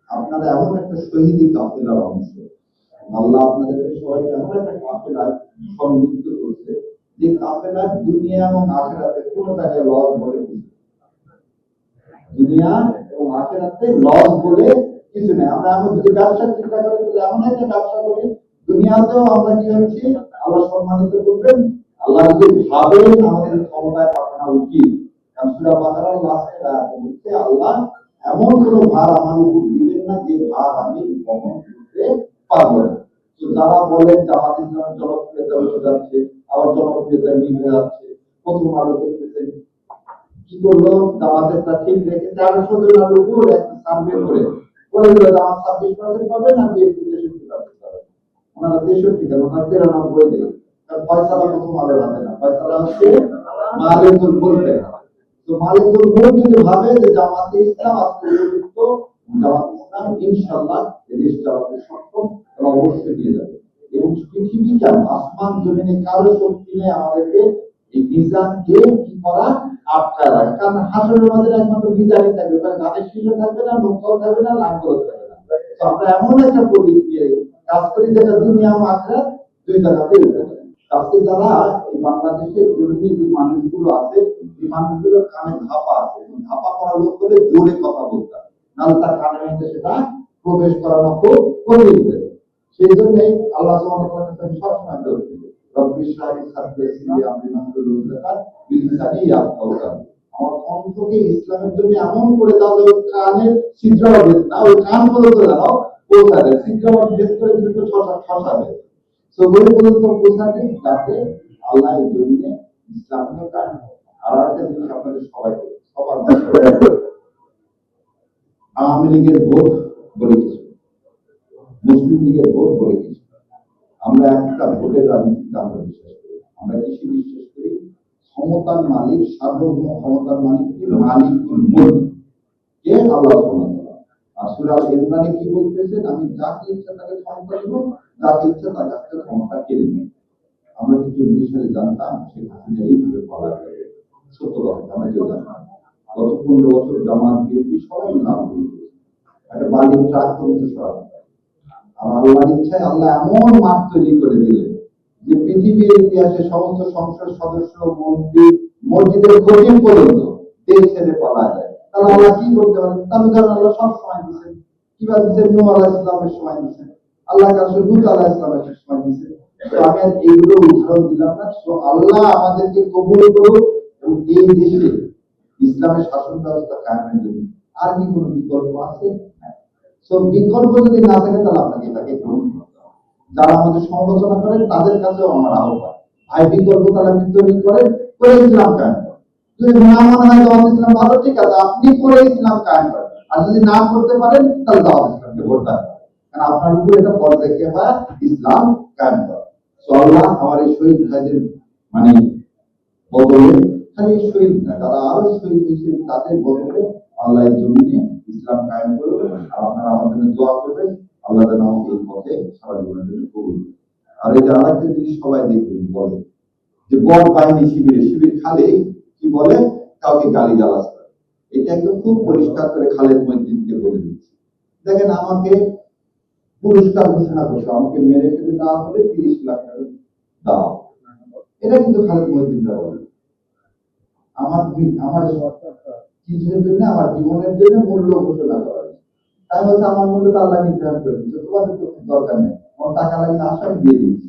আপনারা এমন একটা শহীদি কাফেলার অংশ, আল্লাহ আপনাদেরকে সবাইকে এমন একটা কাফেলায় সংযুক্ত করছে যে কাফেলার দুনিয়া এবং আখিরাতে কোনো জায়গায় লস বলে কিছু, দুনিয়া এবং আখিরাতে লস বলে কিছু নেই। আমরা যদি ব্যবসা চিন্তা করি তাহলে এমন একটা ব্যবসা করি দুনিয়াতেও আমরা কি হচ্ছি আল্লাহ সম্মানিত করবেন, আল্লাহ যদি ভাবেন আমাদের ক্ষমতায় পাঠানো উচিত। কারণ সূরা বাকারার লাস্টের আয়াতে বলছে আল্লাহ এমন কোনো ভার আমার উপর দিবেন না যে ভার আমি বহন করতে পারবো না। তো যারা বলেন জামাত ইসলামের জনপ্রিয়তা উঠে যাচ্ছে, আবার জনপ্রিয়তা নিভে যাচ্ছে, প্রথম আলো দেখতেছেন কি করলো, জামাতেরটা ঠিক রেখে 1300 জনের উপর একটা সার্ভে করে দিল জামাত 26% পাবে না বিএনপি 63% পাবে। ওনারা 63 কেন, ওনারা 93 দেয়। কারণ ফয়সালা প্রথম আলোর হাতে না, ফয়সালা হচ্ছে মালিকুল মুলক। তো মালিকুল মুলক যদি ভাবে যে জামাতে ইসলাম আজকে উপযুক্ত, জামাত ইসলাম ইনশাআল্লাহ দেশ চালাতে সক্ষম, তারা অবশ্যই দিয়ে যাবে। এবং পৃথিবী কেন আসমান জমিনে কারো শক্তি নেই আমাদেরকে এই মিজানকে কি করা, আটকায় রাখা। কারণ হাসরের মাঝে একমাত্র মিজানই থাকবে, গানের শীর্ষ থাকবে না, নৌকাও থাকবে না, লাঙ্গল থাকবে না। তো আমরা এমন একটা প্রতীক নিয়ে কাজ করি যেটা দুনিয়া এবং আখিরাত দুই জায়গাতে উঠে যায়। আজকে যারা এই বাংলাদেশের জরুরি যে মানুষগুলো আছে, এই মানুষগুলোর কানে ধাপা আছে, ধাপা করা লোক হলে জোরে কথা বলতে হবে, নাহলে তার কানের মধ্যে সেটা প্রবেশ করানো খুব কঠিন হয়ে যায়। সেই জন্যই আল্লাহ সুবহানাহু ওয়া তাআলা সবসময় বলছেন রব্বি ইশরাহ লি সাদরি ওয়াসসির আমরি ওয়াহলুল উকদাতাম মিন লিসানি ইয়াফকাহু কাওলি। আমার কণ্ঠকে ইসলামের জন্য এমন করে দাও যে কানের ছিদ্রাভেদ না, ওই কান পর্যন্ত দাও পৌঁছাবে, ছিদ্রাভেদ করে কিন্তু ছড়াবে। তো ওই পর্যন্ত পৌঁছাবে যাতে আল্লাহ এই জমিনে ইসলামকে কায়েম করে। আর একটা জিনিস আপনাদের সবার আওয়ামী লীগের ভোট বলে কিছু, মুসলিম লীগের ভোট বলে কিছু। আমরা একটা ভোটের রাজনীতিতে আমরা বিশ্বাস করি। আমরা কৃষি বিশ্বাস করি ক্ষমতার মালিক, সার্বভৌম ক্ষমতার মালিক কি, মালিকুল মুলক কে আল্লাহ সুবহানাহু ওয়া তাআলা। আর সূরা আল ইমরানে কি বলতেছেন, আমি যাকে ইচ্ছা তাকে ক্ষমতা দেব, যাকে ইচ্ছা তার কাছ থেকে ক্ষমতা কেড়ে নেব। আমরা কিছু বিষয়ে জানতাম সেখানে এইভাবে বলা যায়, সত্য কথা আমরা কেউ জানতাম। গত 15 বছর জামাত বিএনপি সবাই নাম করেছে, একটা বালির ট্রাক পর্যন্ত সরানো। আর আল্লাহর ইচ্ছায় আল্লাহ এমন মাঠ তৈরি করে দিলেন যে পৃথিবীর ইতিহাসে সমস্ত সংসদ সদস্য, মন্ত্রী, মসজিদের খতিব পর্যন্ত দেশ ছেড়ে পালায় যায়। তাহলে আল্লাহ কি করতে পারেন? তার উদাহরণ আল্লাহ সব সময় দিচ্ছেন। কিভাবে দিচ্ছেন? নূহ আলাইহিস সালামের সময় দিচ্ছেন, আল্লাহ রাসূল লূত আলাইহিস সালামের সময় দিচ্ছেন। তো আমি আর এইগুলো উদাহরণ দিলাম না। তো আল্লাহ আমাদেরকে কবুল করুক এবং এই দেশে ইসলামের শাসন ব্যবস্থা কায়েমের জন্য আর কি কোনো বিকল্প আছে? বিকল্প যদি না থাকে তাহলে আপনাকে এটাকে গ্রহণ করতে হবে। যারা আমাদের সমালোচনা করেন তাদের কাছেও আমার আহ্বান, ভাই বিকল্প তারা তৈরি করেন, করে ইসলাম কায়েম করেন। যদি না মনে হয় জামাত ইসলাম ভালো, ঠিক আছে, আপনি করে ইসলাম কায়েম করেন। আর যদি না করতে পারেন তাহলে জামাত ইসলামকে ভোট দেন, কারণ আপনার উপর এটা ফরজ কিফায়া ইসলাম কায়েম করা। তো আল্লাহ আমার এই শহীদ ভাইদের মানে বদলে, খালি শহীদ না, তারা আরো শহীদ হয়েছে, তাদের বদলে আল্লাহ এই জমিনে ইসলাম কায়েম করবে। আর আপনারা আমার জন্য দোয়া করবেন, আল্লাহ যেন আমাকে এই পথে সারা জীবনের জন্য কবুল করুন। আর এই যে আরেকটা জিনিস সবাই দেখবেন, বলে যে বড় বাহিনী শিবির খালে কি বলে, কাউকে গালি গালাজ করে। এটা একদম খুব পরিষ্কার করে খালেদ মহিউদ্দিনকে বলে দিচ্ছি, দেখেন আমাকে পুরস্কার ঘোষণা করছে, আমাকে মেরে ফেলে দেওয়া হলে 30 লাখ টাকা দাও, এটা কিন্তু খালেদ মহিউদ্দিনরা বলে। আমার কিছুর জন্য, আমার জীবনের জন্য মূল্য ঘোষণা করা হয়েছে। তাই বলছে আমার মূল্যটা আল্লাহ নির্ধারণ করে দিচ্ছে, তোমাদের তো দরকার নেই, আমার টাকা লাগে না, আশা দিয়ে দিচ্ছি।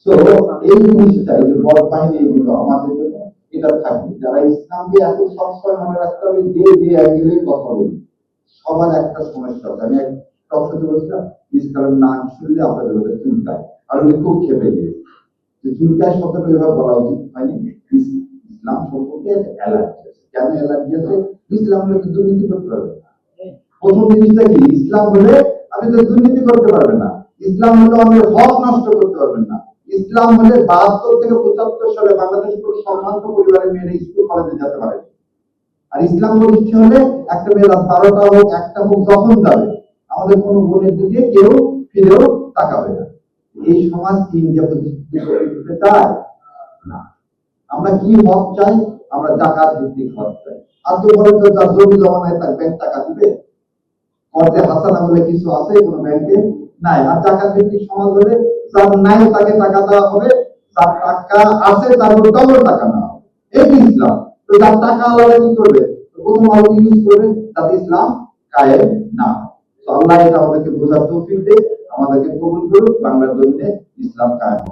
তো এই জিনিসটা, এই যে বড় বাহিনী, এগুলো আমাদের জন্য এটা থাকবে। যারা ইসলামকে এত সবসময় মনে রাখতে হবে, যে অ্যাঙ্গেলে কথা বলি, সবার একটা সমস্যা আছে। আমি এক টকশোতে বলছিলাম, ইসলামের নাম শুনলে আপনাদের মধ্যে চুলকায়, আর উনি খুব খেপে গিয়েছে যে চুলকায় শব্দটা এভাবে বলা উচিত হয়নি। ইসলাম সম্পর্কে অ্যালার্জি আছে। কেন অ্যালার্জি আছে? ইসলাম হলে তো দুর্নীতি করতে পারবে না। প্রথম জিনিসটা কি, ইসলাম হলে আপনি তো দুর্নীতি করতে পারবেন না। ইসলাম হলে আমাদের হক নষ্ট করতে পারবেন না। ইসলাম হলে 72 থেকে 75 সালে বাংলাদেশ পুরো সম্ভ্রান্ত পরিবারের মেয়েরা স্কুল কলেজে যেতে পারে। আর ইসলাম প্রতিষ্ঠা হলে একটা মেয়ে রাত 12টা হোক, 1টা হোক, যখন যাবে আমাদের কোনো বোনের দিকে কেউ ফিরেও তাকাবে না। এই সমাজ কি ইন্ডিয়া প্রতিষ্ঠিত করতে চায় না। আমরা কি হক চাই? আমরা যাকাত ভিত্তিক হক চাই। আজকে বলেন তো যার জমি জমা নাই তার ব্যাংক টাকা দিবে? করতে হাসানা বলে কিছু আছে কোনো ব্যাংকে নাই। আর টাকা ভিত্তিক সমাজ হলে যার নাই তাকে টাকা দেওয়া হবে, যার টাকা আছে তার ডবল টাকা না হবে। এই ইসলাম। তো যার টাকা আলাদা কি করবে? প্রথম আলো ইউজ করবে যাতে ইসলাম কায়েম না হয়। তো আল্লাহ এটা আমাদেরকে বোঝার তৌফিক দেয়, আমাদেরকে কবুল করুক, বাংলার জমিনে ইসলাম কায়েম।